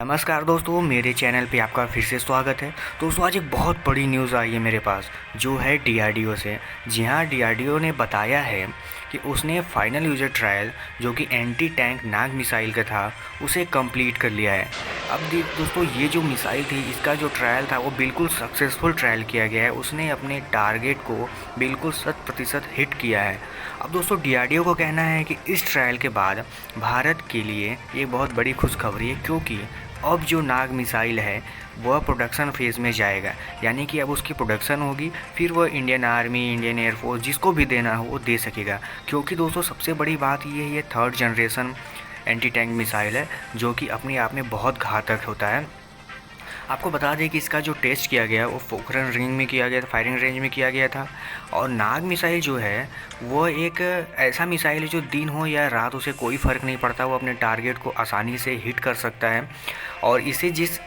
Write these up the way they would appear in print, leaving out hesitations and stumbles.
नमस्कार दोस्तों, मेरे चैनल पे आपका फिर से स्वागत है। दोस्तों आज एक बहुत बड़ी न्यूज़ आई है मेरे पास, जो है डीआरडीओ से। जी हाँ, डीआरडीओ ने बताया है कि उसने फाइनल यूजर ट्रायल जो कि एंटी टैंक नाग मिसाइल का था, उसे कंप्लीट कर लिया है। अब दोस्तों ये जो मिसाइल थी, इसका जो ट्रायल था वो बिल्कुल सक्सेसफुल ट्रायल किया गया है। उसने अपने टारगेट को बिल्कुल 100% हिट किया है। अब दोस्तों डीआरडीओ को कहना है कि इस ट्रायल के बाद भारत के लिए ये बहुत बड़ी खुशखबरी है, क्योंकि अब जो नाग मिसाइल है वह प्रोडक्शन फेज़ में जाएगा। यानी कि अब उसकी प्रोडक्शन होगी, फिर वह इंडियन आर्मी, इंडियन एयरफोर्स जिसको भी देना हो वो दे सकेगा। क्योंकि दोस्तों सबसे बड़ी बात ये third generation anti tank missile है, जो कि अपने आप में बहुत घातक होता है। आपको बता दें कि इसका जो टेस्ट किया गया वो पोखरण रिंग में किया गया था, फायरिंग रेंज में किया गया था। और नाग मिसाइल जो है वो एक ऐसा मिसाइल है जो दिन हो या रात उसे कोई फ़र्क नहीं पड़ता, वो अपने टारगेट को आसानी से हिट कर सकता है। और इसे जिस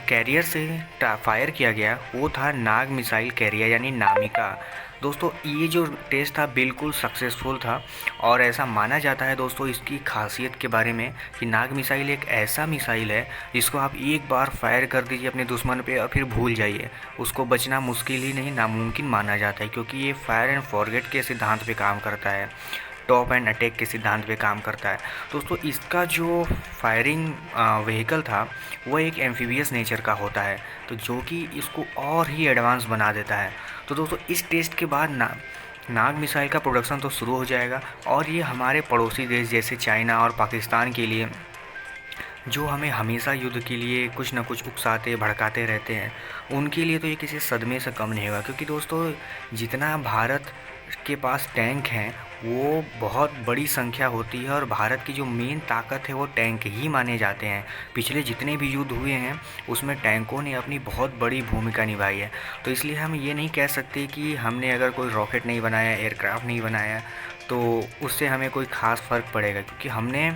कैरियर से फायर किया गया वो था नाग मिसाइल कैरियर, यानी नामिका। दोस्तों ये जो टेस्ट था बिल्कुल सक्सेसफुल था, और ऐसा माना जाता है दोस्तों इसकी खासियत के बारे में कि नाग मिसाइल एक ऐसा मिसाइल है जिसको आप एक बार फायर कर दीजिए अपने दुश्मन पे और फिर भूल जाइए, उसको बचना मुश्किल ही नहीं नामुमकिन माना जाता है। क्योंकि ये फायर एंड फॉरगेट के सिद्धांत पे काम करता है, टॉप एंड अटैक के सिद्धांत पे काम करता है। दोस्तों इसका जो फायरिंग व्हीकल था वो एक एम्फीबियस नेचर का होता है, तो जो कि इसको और ही एडवांस बना देता है। तो दोस्तों इस टेस्ट के बाद नाग मिसाइल का प्रोडक्शन तो शुरू हो जाएगा, और ये हमारे पड़ोसी देश जैसे चाइना और पाकिस्तान के लिए, जो हमें हमेशा युद्ध के लिए कुछ ना कुछ उकसाते भड़काते रहते हैं, उनके लिए तो ये किसी सदमे से कम नहीं होगा। क्योंकि दोस्तों जितना भारत के पास टैंक हैं वो बहुत बड़ी संख्या होती है, और भारत की जो मेन ताकत है वो टैंक ही माने जाते हैं। पिछले जितने भी युद्ध हुए हैं उसमें टैंकों ने अपनी बहुत बड़ी भूमिका निभाई है। तो इसलिए हम ये नहीं कह सकते कि हमने अगर कोई रॉकेट नहीं बनाया, एयरक्राफ्ट नहीं बनाया, तो उससे हमें कोई ख़ास फ़र्क पड़ेगा। क्योंकि हमने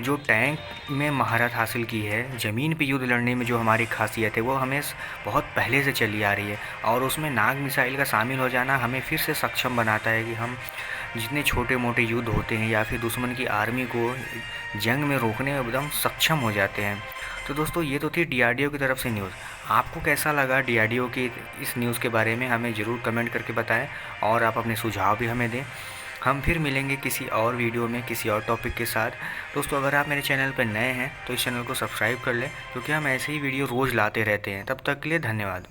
जो टैंक में महारत हासिल की है, ज़मीन पे युद्ध लड़ने में जो हमारी खासियत है वो हमें बहुत पहले से चली आ रही है, और उसमें नाग मिसाइल का शामिल हो जाना हमें फिर से सक्षम बनाता है कि हम जितने छोटे मोटे युद्ध होते हैं या फिर दुश्मन की आर्मी को जंग में रोकने में एकदम सक्षम हो जाते हैं। तो दोस्तों ये तो थी डीआरडीओ की तरफ से न्यूज़। आपको कैसा लगा डीआरडीओ की इस न्यूज़ के बारे में, हमें ज़रूर कमेंट करके बताएं, और आप अपने सुझाव भी हमें दें। हम फिर मिलेंगे किसी और वीडियो में किसी और टॉपिक के साथ। दोस्तों अगर आप मेरे चैनल पर नए हैं तो इस चैनल को सब्सक्राइब कर लें, क्योंकि हम ऐसे ही वीडियो रोज़ लाते रहते हैं। तब तक के लिए धन्यवाद।